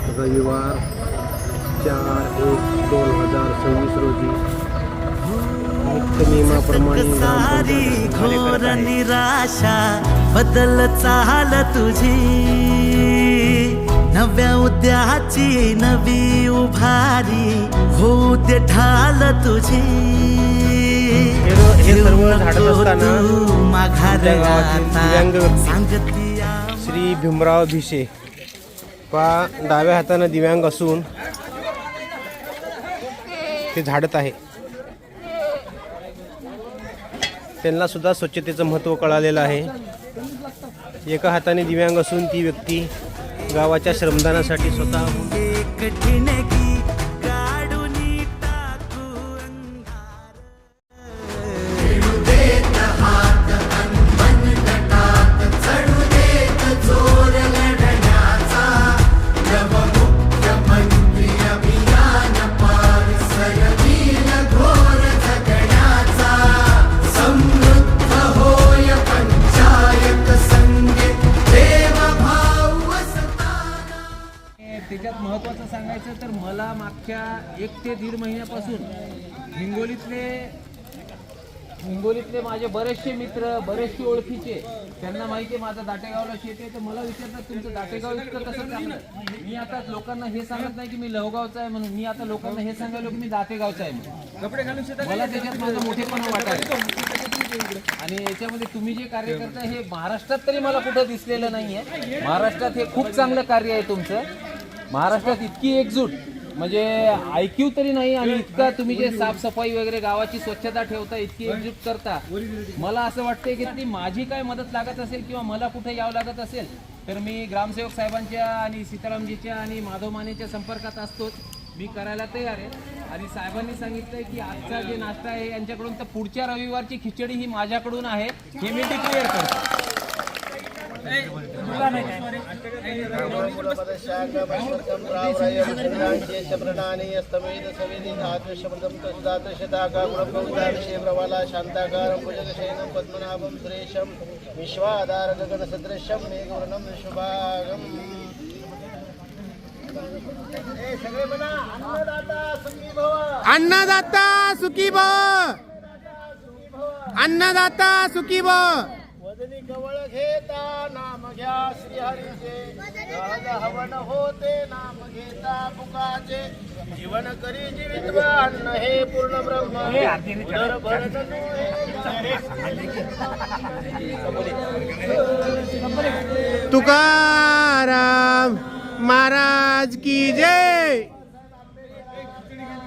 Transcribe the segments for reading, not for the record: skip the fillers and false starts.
रविवार 4/1/2026 रोजी नियमाप्रमाणे घोर निराशा बदल चाल तुझी, नव्या उद्याची नवी उभारी होऊ दे ढाल तुझी। हे सर्व झाडत असताना श्री भीमराव भिसे पा डाव्या हाताने दिव्यांग असून ते झाडत आहे। त्यांना सुद्धा स्वच्छतेचं महत्त्व कळालेलं आहे। एका हाताने दिव्यांग असून ती व्यक्ती गावाच्या श्रमदानासाठी स्वतः त्याच्यात महत्त्वाचं सांगायचं तर मला मागच्या 1 ते 1.5 महिन्यापासून हिंगोलीतले माझे बरेचसे मित्र, बरेचसे ओळखीचे, त्यांना माहिती आहे माझं दाटेगावला शेत आहे, तर मला विचारतात तुमचं दाटेगाव इतकं कसं चांगलं। मी आता लोकांना हे सांगत नाही की मी लवगावचा आहे म्हणून, मी आता लोकांना हे सांगायलो की मी दाटेगावचा आहे म्हणून। कपडे घालून मला त्याच्यात माझं मोठेपणा वाटायचं। आणि याच्यामध्ये तुम्ही जे कार्य करताय हे महाराष्ट्रात तरी मला कुठं दिसलेलं नाहीये। महाराष्ट्रात हे खूप चांगलं कार्य आहे तुमचं। महाराष्ट्रात इतकी एकजूट म्हणजे IQ तरी नाही, आणि इतका तुम्ही जे साफसफाई वगैरे गावाची स्वच्छता ठेवता, इतकी एकजूट करता। मला असं वाटतंय की ती माझी काय मदत लागत असेल किंवा मला कुठे यावं लागत असेल तर मी ग्रामसेवक साहेबांच्या आणि सीतारामजीच्या आणि माधव मानेच्या संपर्कात असतोच, मी करायला तयार आहे। आणि साहेबांनी सांगितलंय की आजचा जे नाश्ता आहे यांच्याकडून, तर पुढच्या रविवारची खिचडी ही माझ्याकडून आहे, हे मी डिक्लेअर करतो। अन्नदाता सुखी भव, अन्नदाता सुखी भव। वदनी कवळ घेता नाम घ्या श्रीहरीचे, सहज हवन होते नाम घेता मुखाचे। जीवन करी जीवितवान हे पूर्ण ब्रह्म, उदर भरण तुकाराम महाराज की जय।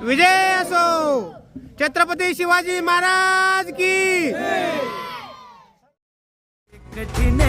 विजय असो छत्रपती शिवाजी महाराज की। कठीण